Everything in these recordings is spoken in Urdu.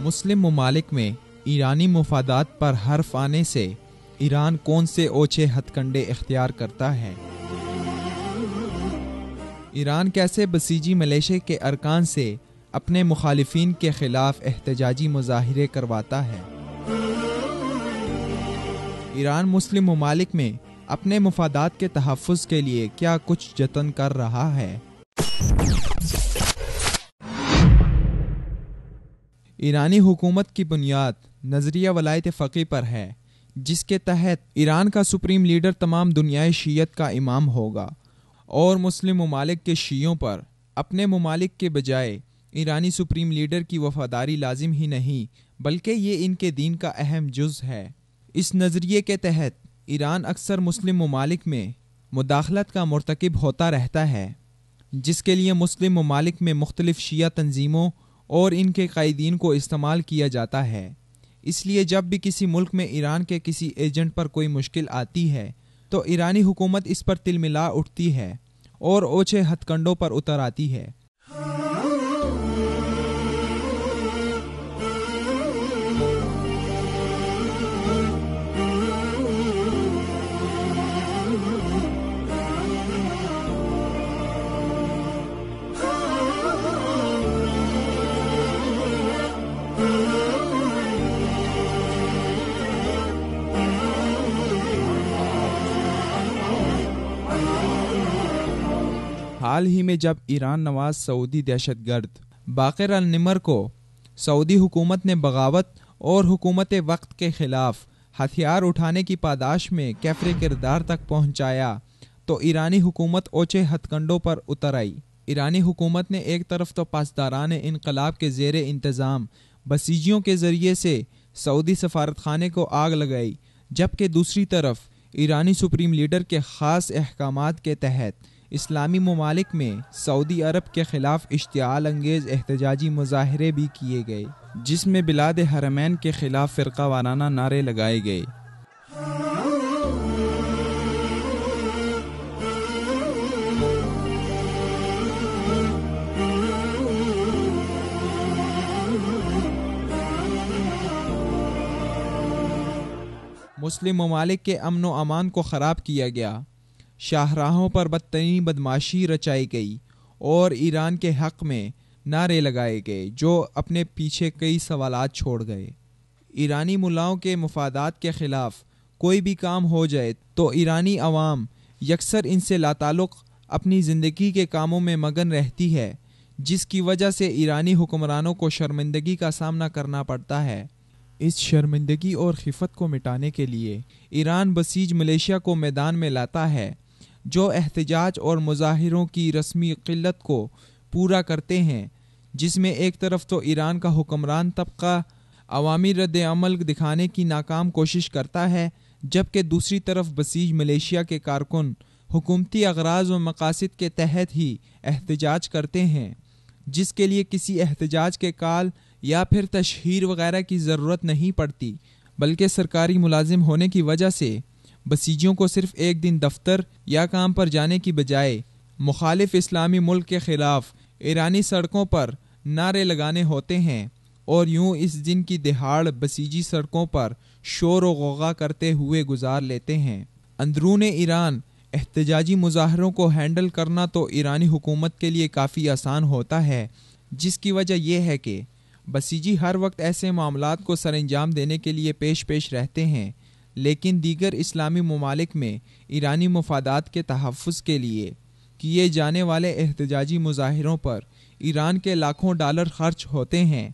مسلم ممالک میں ایرانی مفادات پر حرف آنے سے ایران کون سے اوچھے ہتھ کنڈے اختیار کرتا ہے؟ ایران کیسے بسیجی ملیشیا کے ارکان سے اپنے مخالفین کے خلاف احتجاجی مظاہرے کرواتا ہے؟ ایران مسلم ممالک میں اپنے مفادات کے تحفظ کے لیے کیا کچھ جتن کر رہا ہے؟ ایرانی حکومت کی بنیاد نظریہ ولایت فقیہ پر ہے، جس کے تحت ایران کا سپریم لیڈر تمام دنیائے شیعت کا امام ہوگا، اور مسلم ممالک کے شیعوں پر اپنے ممالک کے بجائے ایرانی سپریم لیڈر کی وفاداری لازم ہی نہیں بلکہ یہ ان کے دین کا اہم جز ہے۔ اس نظریے کے تحت ایران اکثر مسلم ممالک میں مداخلت کا مرتکب ہوتا رہتا ہے، جس کے لیے مسلم ممالک میں مختلف شیعہ تنظیموں اور ان کے قائدین کو استعمال کیا جاتا ہے۔ اس لیے جب بھی کسی ملک میں ایران کے کسی ایجنٹ پر کوئی مشکل آتی ہے تو ایرانی حکومت اس پر تل ملا اٹھتی ہے اور اوچھے ہتھ کنڈوں پر اتر آتی ہے۔ حال ہی میں جب ایران نواز سعودی دہشت گرد باقر النمر کو سعودی حکومت نے بغاوت اور حکومت وقت کے خلاف ہتھیار اٹھانے کی پاداش میں کفر کردار تک پہنچایا تو ایرانی حکومت اوچھے ہتھ کنڈوں پر اتر آئی۔ ایرانی حکومت نے ایک طرف تو پاسداران انقلاب کے زیر انتظام بسیجیوں کے ذریعے سے سعودی سفارت خانے کو آگ لگائی، جبکہ دوسری طرف ایرانی سپریم لیڈر کے خاص احکامات کے تحت اسلامی ممالک میں سعودی عرب کے خلاف اشتعال انگیز احتجاجی مظاہرے بھی کیے گئے، جس میں بلاد حرمین کے خلاف فرقہ وارانہ نعرے لگائے گئے۔ مسلم ممالک کے امن و امان کو خراب کیا گیا، شاہراہوں پر بدترین بدماشی رچائی گئی اور ایران کے حق میں نعرے لگائے گئے جو اپنے پیچھے کئی سوالات چھوڑ گئے۔ ایرانی ملاؤں کے مفادات کے خلاف کوئی بھی کام ہو جائے تو ایرانی عوام یکسر ان سے لاتعلق اپنی زندگی کے کاموں میں مگن رہتی ہے، جس کی وجہ سے ایرانی حکمرانوں کو شرمندگی کا سامنا کرنا پڑتا ہے۔ اس شرمندگی اور خفت کو مٹانے کے لیے ایران بسیج ملیشیا کو میدان میں لاتا ہے، جو احتجاج اور مظاہروں کی رسمی قلت کو پورا کرتے ہیں، جس میں ایک طرف تو ایران کا حکمران طبقہ عوامی رد عمل دکھانے کی ناکام کوشش کرتا ہے، جبکہ دوسری طرف بسیج ملیشیا کے کارکن حکومتی اغراض و مقاصد کے تحت ہی احتجاج کرتے ہیں، جس کے لیے کسی احتجاج کے کال یا پھر تشہیر وغیرہ کی ضرورت نہیں پڑتی، بلکہ سرکاری ملازم ہونے کی وجہ سے بسیجیوں کو صرف ایک دن دفتر یا کام پر جانے کی بجائے مخالف اسلامی ملک کے خلاف ایرانی سڑکوں پر نعرے لگانے ہوتے ہیں، اور یوں اس دن کی دہاڑ بسیجی سڑکوں پر شور و غوغا کرتے ہوئے گزار لیتے ہیں۔ اندرون ایران احتجاجی مظاہروں کو ہینڈل کرنا تو ایرانی حکومت کے لیے کافی آسان ہوتا ہے، جس کی وجہ یہ ہے کہ بسیجی ہر وقت ایسے معاملات کو سر انجام دینے کے لیے پیش رہتے ہیں، لیکن دیگر اسلامی ممالک میں ایرانی مفادات کے تحفظ کے لیے کیے جانے والے احتجاجی مظاہروں پر ایران کے لاکھوں ڈالر خرچ ہوتے ہیں،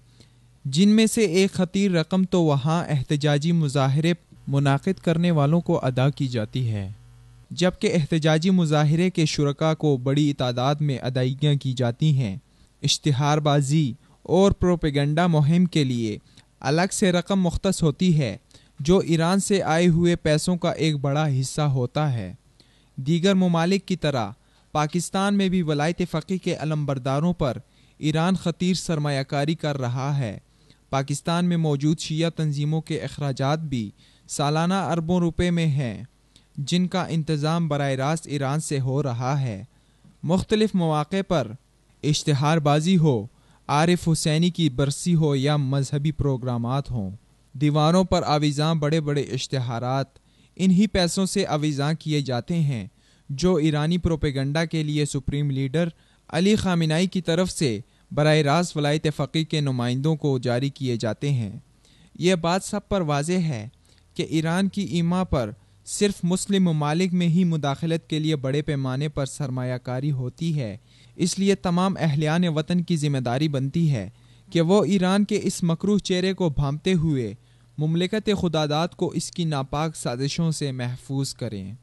جن میں سے ایک خطیر رقم تو وہاں احتجاجی مظاہرے منعقد کرنے والوں کو ادا کی جاتی ہے، جبکہ احتجاجی مظاہرے کے شرکاء کو بڑی تعداد میں ادائیگیاں کی جاتی ہیں۔ اشتہار بازی اور پروپیگنڈا مہم کے لیے الگ سے رقم مختص ہوتی ہے، جو ایران سے آئے ہوئے پیسوں کا ایک بڑا حصہ ہوتا ہے۔ دیگر ممالک کی طرح پاکستان میں بھی ولایت فقیہ کے علمبرداروں پر ایران خطیر سرمایہ کاری کر رہا ہے۔ پاکستان میں موجود شیعہ تنظیموں کے اخراجات بھی سالانہ اربوں روپے میں ہیں، جن کا انتظام براہ راست ایران سے ہو رہا ہے۔ مختلف مواقع پر اشتہار بازی ہو، عارف حسینی کی برسی ہو یا مذہبی پروگرامات ہوں، دیواروں پر آویزاں بڑے بڑے اشتہارات انہی پیسوں سے آویزاں کیے جاتے ہیں جو ایرانی پروپیگنڈا کے لیے سپریم لیڈر علی خامنہئی کی طرف سے براہ راست ولایت فقیہ کے نمائندوں کو جاری کیے جاتے ہیں۔ یہ بات سب پر واضح ہے کہ ایران کی ایما پر صرف مسلم ممالک میں ہی مداخلت کے لیے بڑے پیمانے پر سرمایہ کاری ہوتی ہے، اس لیے تمام اہلیان وطن کی ذمہ داری بنتی ہے کہ وہ ایران کے اس مکروہ چہرے کو بھانپتے ہوئے مملکت خداداد کو اس کی ناپاک سازشوں سے محفوظ کریں۔